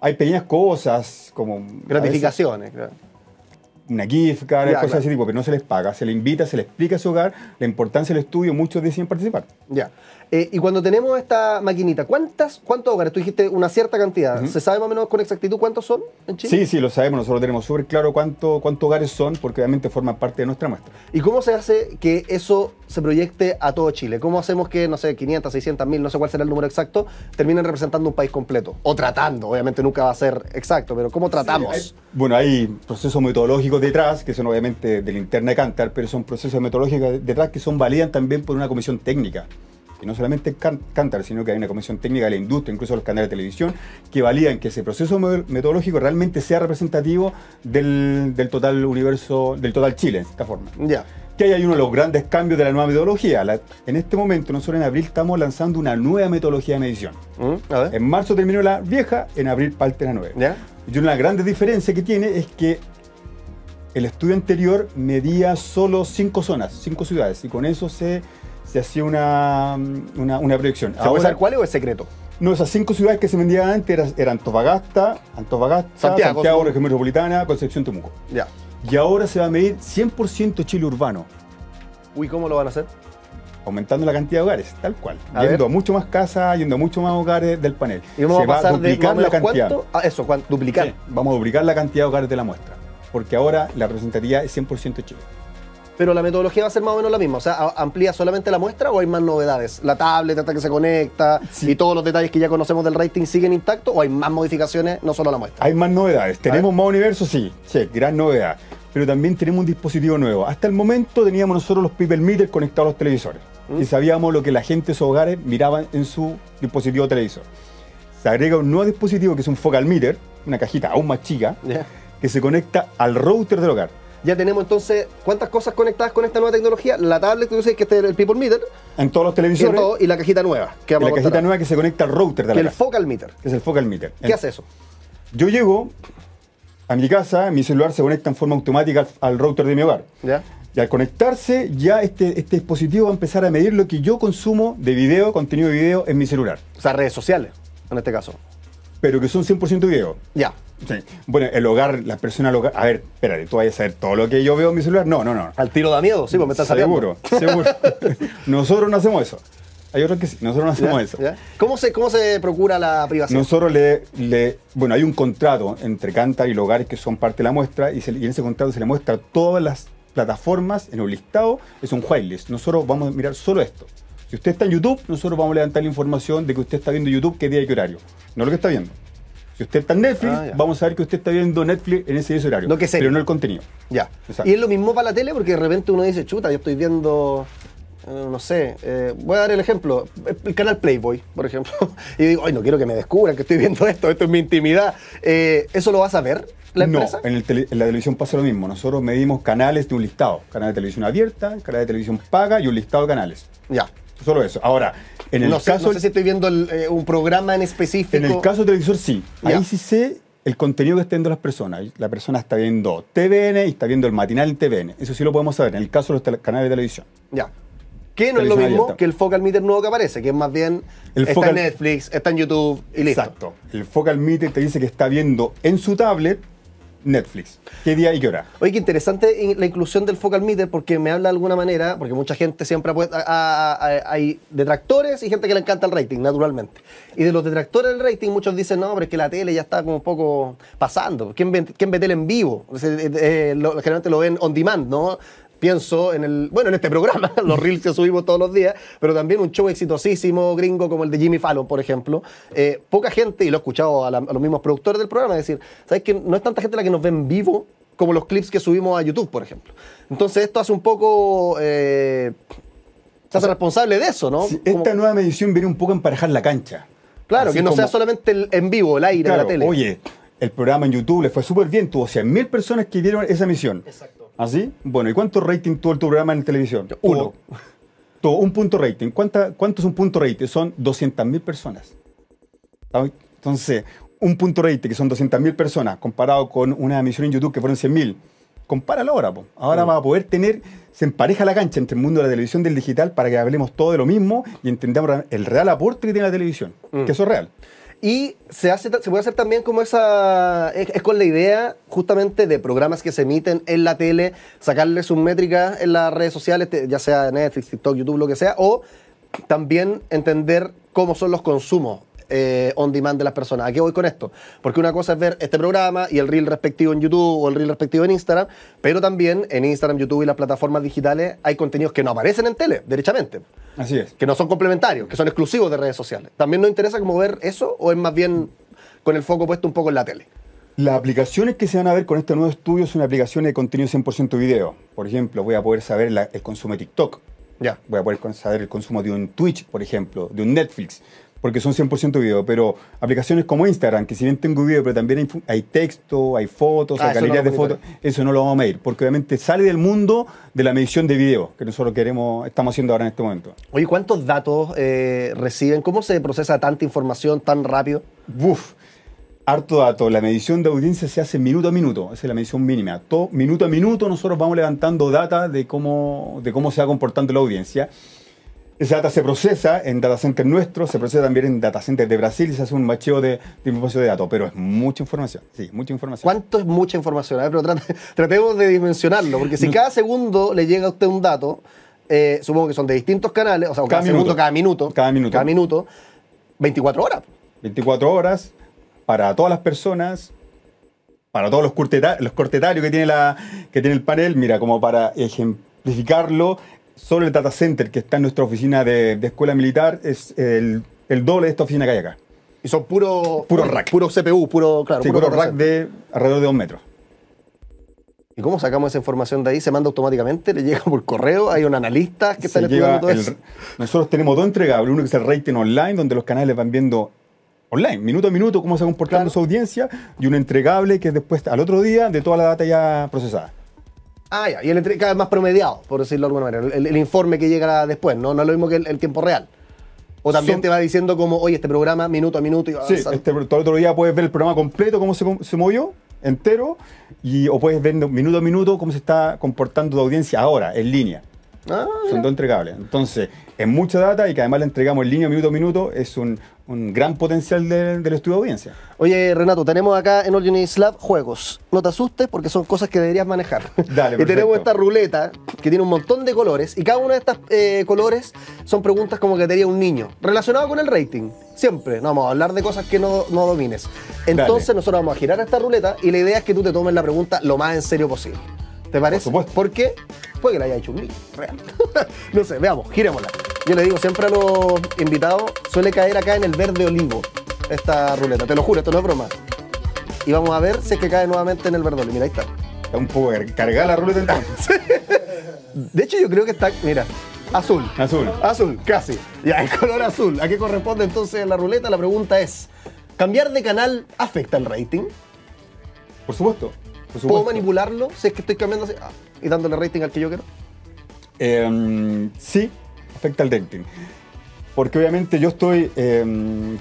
hay pequeñas cosas como... Gratificaciones, claro. Una gift card, Ya, cosas claro. de ese tipo, pero no se les paga, se le invita, se le explica a su hogar la importancia del estudio, muchos deciden participar. Ya. Y cuando tenemos esta maquinita, ¿cuántos hogares? Tú dijiste una cierta cantidad. ¿Se sabe más o menos con exactitud cuántos son en Chile? Sí, lo sabemos, nosotros tenemos súper claro cuántos hogares son, porque obviamente forman parte de nuestra muestra. ¿Y cómo se hace que eso se proyecte a todo Chile? ¿Cómo hacemos que, no sé, 500, 600 mil, no sé cuál será el número exacto, terminen representando un país completo? O tratando, obviamente nunca va a ser exacto, pero ¿cómo tratamos? Hay procesos metodológicos detrás, que son obviamente de la interna de Kantar, pero son procesos metodológicos detrás que son validan también por una comisión técnica. Y no solamente Kantar, sino que hay una comisión técnica de la industria, incluso los canales de televisión, que validan que ese proceso metodológico realmente sea representativo del total universo, del total Chile, en esta forma. Ya. Que hay uno de los grandes cambios de la nueva metodología. En este momento, nosotros en abril estamos lanzando una nueva metodología de medición. A ver. En marzo terminó la vieja, en abril parte la nueva. ¿Ya? Y una de las grandes diferencias que tiene es que el estudio anterior medía solo 5 zonas, 5 ciudades, y con eso se hacía una proyección. ¿Se puede saber cuál o es secreto? No, esas 5 ciudades que se vendían antes eran Antofagasta, Santiago, Región Metropolitana, Concepción, Temuco. Ya. Y ahora se va a medir 100% Chile urbano, Uy, ¿cómo lo van a hacer? aumentando la cantidad de hogares, tal cual. A Yendo ver. a mucho más casas, yendo a mucho más hogares del panel. Y vamos se a va a pasar de duplicar más o la menos cantidad. ¿cuánto? Eso, duplicar. Sí, vamos a duplicar la cantidad de hogares de la muestra, porque ahora la representatividad es 100% Chile. Pero la metodología va a ser más o menos la misma. O sea, ¿amplía solamente la muestra o hay más novedades? ¿La tablet hasta que se conecta y todos los detalles que ya conocemos del rating siguen intactos o hay más modificaciones, no solo la muestra? Hay más novedades. ¿Tenemos más universo? Sí, gran novedad. Pero también tenemos un dispositivo nuevo. Hasta el momento teníamos nosotros los people meters conectados a los televisores. Y sabíamos lo que la gente de esos hogares miraban en su dispositivo televisor. Se agrega un nuevo dispositivo que es un focal meter, una cajita aún más chica, Ya. que se conecta al router del hogar. Ya tenemos entonces, ¿cuántas cosas conectadas con esta nueva tecnología? La tablet, tú dices que este es el people meter, En todos los y, televisores. todo, y la cajita nueva. Que Y vamos la a cajita contar nueva que se conecta al router de ahora. Que la el casa, focal meter. que es el focal meter. ¿Qué hace eso? Yo llego a mi casa, mi celular se conecta en forma automática al router de mi hogar. ¿Ya? Y al conectarse, ya este dispositivo va a empezar a medir lo que yo consumo de video, contenido de video en mi celular. O sea, redes sociales, en este caso. Pero que son 100% video. Ya. Sí. Bueno, el hogar, las personas del hogar. A ver, espérate, ¿tú vas a saber todo lo que yo veo en mi celular? No. Al tiro da miedo, sí, pues me estás sabiendo. Seguro. Nosotros no hacemos eso. Hay otros que sí, nosotros no hacemos eso. ¿Cómo se procura la privacidad? Nosotros bueno, hay un contrato entre Kantar y los hogares que son parte de la muestra, y en ese contrato se le muestra todas las plataformas en un listado, es un whitelist. Nosotros vamos a mirar solo esto. Si usted está en YouTube, nosotros vamos a levantar la información de que usted está viendo YouTube, qué día y qué horario. No lo que está viendo. Si usted está en Netflix, Ya. vamos a saber que usted está viendo Netflix en ese horario. Lo que sea. Pero no el contenido. Ya. Exacto. Y es lo mismo para la tele, porque de repente uno dice, chuta, yo estoy viendo, no sé, voy a dar el ejemplo, el canal Playboy, por ejemplo, y digo, ay, no quiero que me descubran que estoy viendo esto es mi intimidad. ¿Eso lo vas a ver la empresa? No, en la televisión pasa lo mismo. Nosotros medimos canales de un listado. Canal de televisión abierta, canal de televisión paga y un listado de canales. Ya. Solo eso. Ahora, en el No sé caso... si estoy viendo un programa en específico. En el caso del televisor, sí. Ya. Ahí sí sé el contenido que están viendo las personas. La persona está viendo TVN y está viendo el matinal en TVN. Eso sí lo podemos saber en el caso de los canales de televisión. Ya. Que no es lo Televisión mismo abierta. que el focal meter nuevo que aparece, que es más bien está en Netflix, está en YouTube y listo. Exacto. El focal meter te dice que está viendo en su tablet Netflix. ¿Qué día y qué hora? Oye, qué interesante la inclusión del focal meter porque me habla de alguna manera, porque mucha gente siempre hay detractores y gente que le encanta el rating, naturalmente. Y de los detractores del rating, muchos dicen, no, pero es que la tele ya está como un poco pasando. ¿Quién ve tele en vivo? O sea, generalmente lo ven on demand, ¿no? Pienso en este programa, los reels que subimos todos los días, pero también un show exitosísimo gringo como el de Jimmy Fallon, por ejemplo. Poca gente, y lo he escuchado a los mismos productores del programa, decir, ¿sabes qué? No es tanta gente la que nos ve en vivo como los clips que subimos a YouTube, por ejemplo. Entonces esto hace un poco... se hace responsable de eso, ¿no? Sí, esta nueva medición viene un poco a emparejar la cancha. Claro, Así que no sea como- solamente el en vivo, el aire Claro, de la tele. oye, el programa en YouTube le fue súper bien, tuvo 100.000 personas que vieron esa emisión. Exacto. ¿Así? Bueno, ¿y cuánto rating tuvo tu programa en televisión? Uno. Tuvo un punto rating. ¿Cuánto es un punto rating? Son 200.000 personas. ¿Sabes? Entonces, un punto rating que son 200.000 personas comparado con una emisión en YouTube que fueron 100.000. Compáralo ahora, po. Ahora va a poder se empareja la cancha entre el mundo de la televisión y del digital para que hablemos todo de lo mismo y entendamos el real aporte que tiene la televisión. Que eso es real. Y se puede hacer también como esa... Es con la idea justamente de programas que se emiten en la tele, sacarle sus métricas en las redes sociales, ya sea Netflix, TikTok, YouTube, lo que sea, o también entender cómo son los consumos on demand de las personas. ¿A qué voy con esto? Porque una cosa es ver este programa y el reel respectivo en YouTube o el reel respectivo en Instagram, pero también en Instagram, YouTube y las plataformas digitales hay contenidos que no aparecen en tele, derechamente. Así es. Que no son complementarios, que son exclusivos de redes sociales. ¿También nos interesa como ver eso o es más bien con el foco puesto un poco en la tele? Las aplicaciones que se van a ver con este nuevo estudio son aplicaciones de contenido 100% video. Por ejemplo, voy a poder saber el consumo de TikTok. Ya. Voy a poder saber el consumo de un Twitch, por ejemplo, de un Netflix, porque son 100% video. Pero aplicaciones como Instagram, que si bien tengo video, pero también hay texto, hay fotos, hay eso galerías no de lo vamos a fotos, eso no lo vamos a medir, porque obviamente sale del mundo de la medición de video, que nosotros estamos haciendo ahora en este momento. Oye, ¿cuántos datos reciben? ¿Cómo se procesa tanta información tan rápido? Uf. harto dato. La medición de audiencia se hace minuto a minuto. Esa es la medición mínima. Todo, minuto a minuto nosotros vamos levantando data de cómo se va comportando la audiencia. Esa data se procesa en data center nuestro, se procesa también en data center de Brasil y se hace un macheo de información de datos. Pero es mucha información. Sí, mucha información. ¿Cuánto es mucha información? A ver, pero tratemos de dimensionarlo, porque si cada segundo le llega a usted un dato, supongo que son de distintos canales, o sea, cada segundo, cada minuto, 24 horas. 24 horas para todas las personas, para todos los cortetarios que tiene el panel. Mira, como para ejemplificarlo, solo el data center que está en nuestra oficina de escuela militar es el doble de esta oficina que hay acá. Y son puro rack. Puro CPU, puro rack de alrededor de 2 metros. ¿Y cómo sacamos esa información de ahí? ¿Se manda automáticamente? ¿Le llega por correo? ¿Hay un analista que están estudiando todo eso? Nosotros tenemos dos entregables. Uno que es el rating online, donde los canales van viendo online, minuto a minuto, cómo se va comportando su audiencia. Y un entregable que es después, al otro día, de toda la data ya procesada. Ah, ya. Y el cada vez más promediado, por decirlo de alguna manera. El informe que llega después, ¿no? No es lo mismo que el tiempo real. O también te va diciendo como, oye, este programa minuto a minuto. Y va sí, todo el otro día puedes ver el programa completo, cómo se movió, entero, o puedes ver minuto a minuto cómo se está comportando tu audiencia ahora, en línea. Son dos entregables. Entonces, es mucha data y que además la entregamos en línea minuto a minuto, es un gran potencial del estudio de audiencia. Oye, Renato, tenemos acá en All You Need Is Lab juegos. No te asustes porque son cosas que deberías manejar. Dale, y tenemos esta ruleta que tiene un montón de colores y cada uno de estos colores son preguntas como que te haría un niño, relacionado con el rating. Siempre, no vamos a hablar de cosas que no domines. Entonces nosotros vamos a girar esta ruleta y la idea es que tú te tomes la pregunta lo más en serio posible. ¿Te parece? Por supuesto. Porque puede que la haya hecho un niño, real. No sé, veamos, girémosla. Yo le digo siempre a los invitados, suele caer acá en el verde olivo esta ruleta, te lo juro, esto no es broma. Y vamos a ver si es que cae nuevamente en el verde olivo. Mira, ahí está. Está un poco cargada la ruleta entonces. De hecho, yo creo que está, mira, azul. Azul, casi. Ya, el color azul. ¿A qué corresponde entonces la ruleta? La pregunta es, ¿cambiar de canal afecta el rating? Por supuesto. ¿Puedo manipularlo si es que estoy cambiando así, y dándole rating al que yo quiero? Sí, afecta el rating. Porque obviamente yo estoy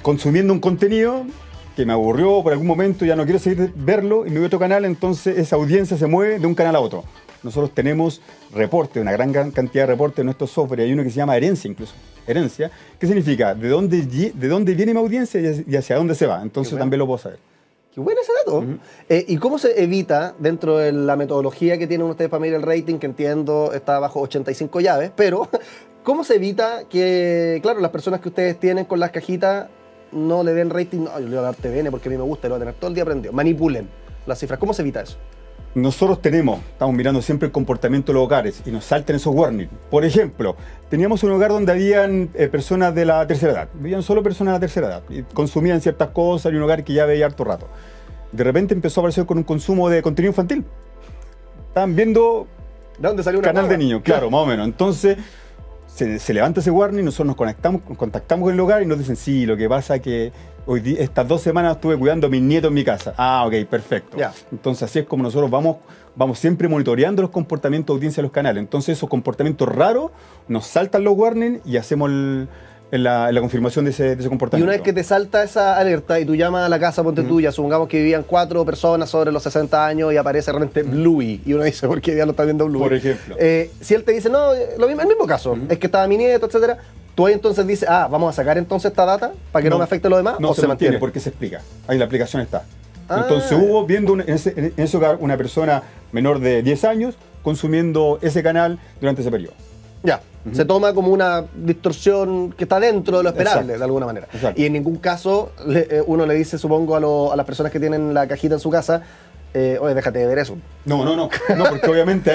consumiendo un contenido que me aburrió por algún momento, ya no quiero seguir verlo y me voy a otro canal, entonces esa audiencia se mueve de un canal a otro. Nosotros tenemos reportes, una gran cantidad de reportes en nuestro software, y hay uno que se llama herencia incluso. Herencia, ¿qué significa? ¿De dónde viene mi audiencia y hacia dónde se va? Entonces también lo puedo saber. Qué bueno ese dato. ¿Y cómo se evita, dentro de la metodología que tienen ustedes para medir el rating, que entiendo está bajo 85 llaves, pero cómo se evita que, claro, las personas que ustedes tienen con las cajitas no le den rating? No, yo le voy a dar TVN porque a mí me gusta y lo voy a tener todo el día aprendido. Manipulen las cifras. ¿Cómo se evita eso? Nosotros estamos mirando siempre el comportamiento de los hogares y nos saltan esos warnings. Por ejemplo, teníamos un hogar donde habían personas de la tercera edad. Vivían solo personas de la tercera edad y consumían ciertas cosas, y un hogar que ya veía harto rato. De repente empezó a aparecer con un consumo de contenido infantil. Estaban viendo ¿de dónde salió una canal de niños? Claro, más o menos. Entonces se levanta ese warning, nosotros nos contactamos con el hogar y nos dicen, sí, lo que pasa es que estas 2 semanas estuve cuidando a mis nietos en mi casa. Ah, ok, perfecto. Ya. Entonces así es como nosotros vamos siempre monitoreando los comportamientos de audiencia de los canales. Entonces esos comportamientos raros nos saltan los warnings y hacemos la confirmación de ese comportamiento. Y una vez que te salta esa alerta y tú llamas a la casa, ponte tuya, supongamos que vivían 4 personas sobre los 60 años y aparece realmente Bluey, y uno dice, ¿por qué ya lo está viendo Bluey? Por ejemplo. Si él te dice, no, el mismo caso, es que estaba mi nieto, etcétera, tú ahí entonces dices, vamos a sacar entonces esta data para que no me afecte lo demás, no ¿o se mantiene? Porque se explica. Ahí la aplicación está. Entonces hubo, viendo en ese hogar, una persona menor de 10 años consumiendo ese canal durante ese periodo. Ya, se toma como una distorsión que está dentro de lo esperable, Exacto. de alguna manera. Exacto. Y en ningún caso uno le dice, supongo, a las personas que tienen la cajita en su casa, oye, déjate de ver eso. No, porque obviamente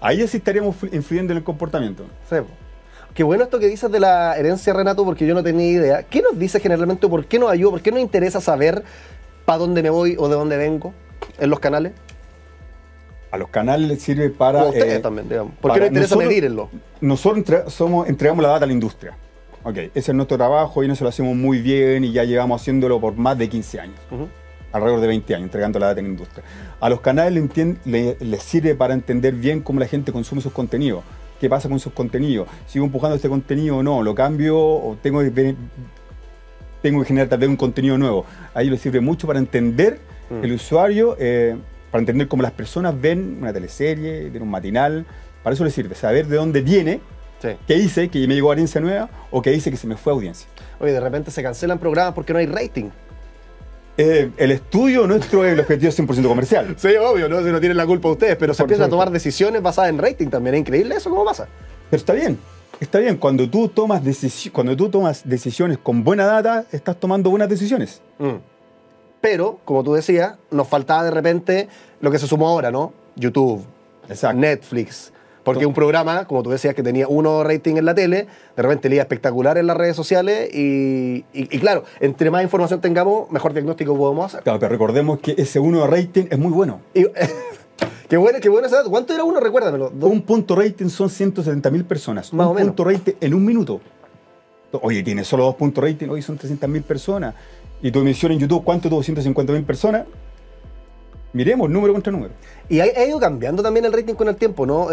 ahí sí estaríamos influyendo en el comportamiento. Sí. Qué bueno esto que dices de la herencia, Renato, porque yo no tenía idea. ¿Qué nos dice generalmente, o por qué nos ayuda, por qué nos interesa saber para dónde me voy o de dónde vengo en los canales? A los canales les sirve para... O a ustedes también, digamos. ¿Por qué nos interesa medirlo? Nosotros entregamos la data a la industria. Ok, ese es nuestro trabajo y nosotros lo hacemos muy bien y ya llevamos haciéndolo por más de 15 años. Alrededor de 20 años, entregando la data en la industria. A los canales les sirve para entender bien cómo la gente consume sus contenidos. ¿Qué pasa con sus contenidos? ¿Sigo empujando este contenido o no? ¿Lo cambio o tengo que tengo que generar tal vez un contenido nuevo. Ahí le sirve mucho para entender el usuario, para entender cómo las personas ven una teleserie, ven un matinal. Para eso le sirve saber de dónde viene, Sí. qué hice, que me llegó audiencia nueva, o qué hice que se me fue audiencia. Oye, de repente se cancelan programas porque no hay rating. El estudio nuestro es el objetivo 100% comercial. Sí, obvio, no, no tienen la culpa ustedes, pero se Por empiezan a supuesto. tomar decisiones basadas en rating también. Es increíble eso, ¿cómo pasa? Pero está bien. Está bien, cuando tú tomas decisiones con buena data, estás tomando buenas decisiones. Pero, como tú decías, nos faltaba de repente lo que se sumó ahora, ¿no? YouTube, Exacto. Netflix. Porque un programa, como tú decías, que tenía 1 rating en la tele, de repente le iba espectacular en las redes sociales y claro, entre más información tengamos, mejor diagnóstico podemos hacer. Claro, pero recordemos que ese 1 de rating es muy bueno. Y, qué bueno ese dato. ¿Cuánto era 1? Recuérdamelo. Un punto rating son 170.000 personas. Más o un menos. punto rating en un minuto. Oye, tiene solo 2 puntos rating, hoy son 300.000 personas. Y tu emisión en YouTube, ¿cuánto tuvo? 150.000 personas. Miremos número contra número. Y ha ido cambiando también el rating con el tiempo, ¿no?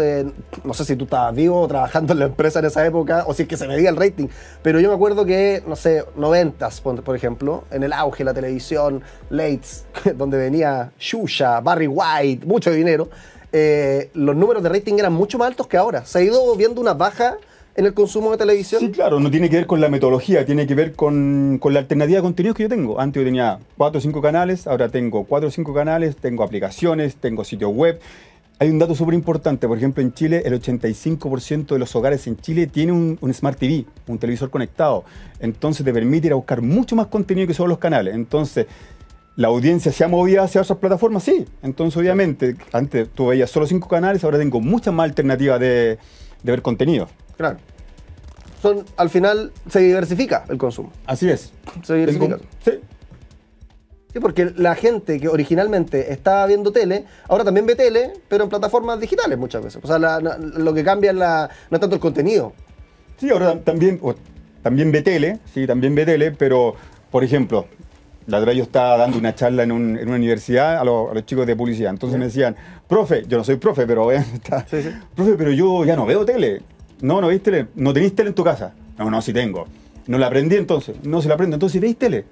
No sé si tú estabas vivo o trabajando en la empresa en esa época o si es que se medía el rating, pero yo me acuerdo que, no sé, 90s, por ejemplo, en el auge de la televisión, Lates, donde venía Xuxa, Barry White, mucho dinero, los números de rating eran mucho más altos que ahora. Se ha ido viendo una baja en el consumo de televisión. Sí, claro, no tiene que ver con la metodología, tiene que ver con la alternativa de contenidos que yo tengo. Antes yo tenía 4 o 5 canales, ahora tengo 4 o 5 canales, tengo aplicaciones, tengo sitios web. Hay un dato súper importante, por ejemplo, en Chile el 85% de los hogares en Chile tiene un Smart TV, un televisor conectado. Entonces te permite ir a buscar mucho más contenido que solo los canales. Entonces, ¿la audiencia se ha movido hacia otras plataformas? Sí. Entonces, obviamente, antes tú veías solo 5 canales, ahora tengo muchas más alternativas de ver contenido. Claro. Al final se diversifica el consumo. Así es. Se diversifica. Sí. Sí, porque la gente que originalmente estaba viendo tele, ahora también ve tele, pero en plataformas digitales muchas veces. O sea, lo que cambia no es tanto el contenido. Sí, ahora también ve tele, sí, también ve tele, pero, por ejemplo, la otra vez yo estaba dando una charla en una universidad a los chicos de publicidad. Entonces me decían, profe, yo no soy profe, pero profe, pero yo ya no veo tele. No veis tele. ¿No tenéis tele en tu casa? No, sí tengo. ¿No la aprendí entonces? No se la aprendo. Entonces, ¿veis tele?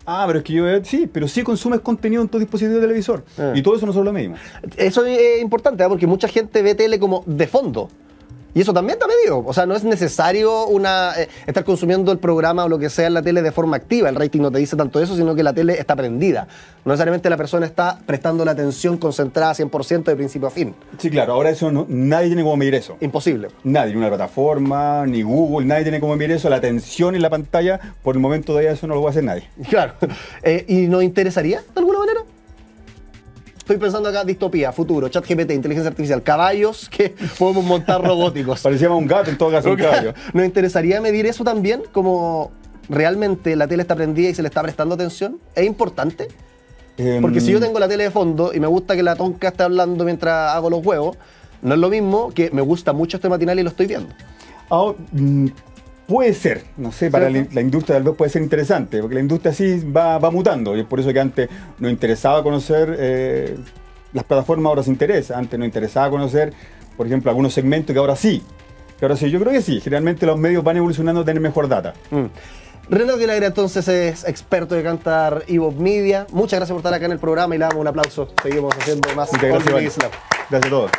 Ah, pero es que yo veo... Sí, pero sí consumes contenido en tu dispositivo de televisor. Y todo eso nosotros lo medimos. Eso es importante, porque mucha gente ve tele como de fondo. Y eso también está medido. O sea, no es necesario estar consumiendo el programa o lo que sea en la tele de forma activa. El rating no te dice tanto eso, sino que la tele está prendida. No necesariamente la persona está prestando la atención concentrada 100% de principio a fin. Sí, claro. Ahora eso nadie tiene cómo medir eso. Imposible. Nadie, ni una plataforma, ni Google, nadie tiene cómo medir eso. La atención en la pantalla, por el momento todavía eso no lo va a hacer nadie. Claro. ¿Y nos interesaría de alguna manera? Estoy pensando acá, distopía, futuro, ChatGPT, inteligencia artificial, caballos que podemos montar robóticos. Parecía más un gato en todo caso, un caballo. ¿Nos interesaría medir eso también? Como realmente la tele está prendida y se le está prestando atención. ¿Es importante? Porque si yo tengo la tele de fondo y me gusta que la tonca esté hablando mientras hago los huevos, no es lo mismo que me gusta mucho este matinal y lo estoy viendo. Puede ser, no sé, para la industria tal vez puede ser interesante, porque la industria sí va mutando, y es por eso que antes nos interesaba conocer las plataformas, ahora se interesa. Antes nos interesaba conocer, por ejemplo, algunos segmentos que ahora sí. Yo creo que sí, generalmente los medios van evolucionando a tener mejor data. Renato Villagra entonces es experto de Cantar Evox Media. Muchas gracias por estar acá en el programa y le damos un aplauso. Seguimos haciendo más Muchas gracias, All You Need Is Love. Gracias a todos.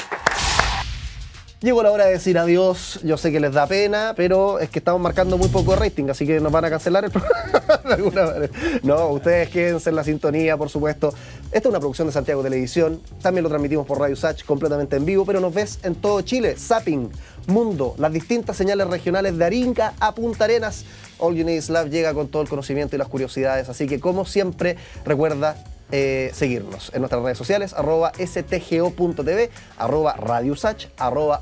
Llegó la hora de decir adiós. Yo sé que les da pena, pero es que estamos marcando muy poco rating, así que nos van a cancelar el programa de alguna manera. No, ustedes quédense en la sintonía, por supuesto. Esta es una producción de Santiago Televisión. También lo transmitimos por Radio Sach completamente en vivo, pero nos ves en todo Chile. Zapping, Mundo, las distintas señales regionales de Arica a Punta Arenas. All You Need Is Love llega con todo el conocimiento y las curiosidades. Así que, como siempre, recuerda seguirnos en nuestras redes sociales, @stgo.tv, @radiosach,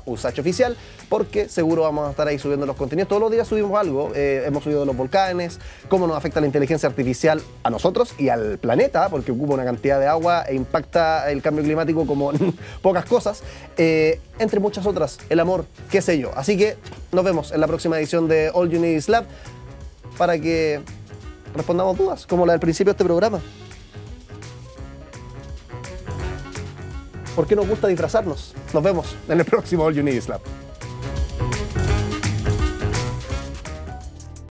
@usachoficial, porque seguro vamos a estar ahí subiendo los contenidos. Todos los días subimos algo. Hemos subido los volcanes, cómo nos afecta la inteligencia artificial a nosotros y al planeta, porque ocupa una cantidad de agua e impacta el cambio climático como pocas cosas, entre muchas otras, el amor, qué sé yo. Así que nos vemos en la próxima edición de All You Need Is Love para que respondamos dudas, como la del principio de este programa. ¿Por qué nos gusta disfrazarnos? Nos vemos en el próximo All You Need Is Love.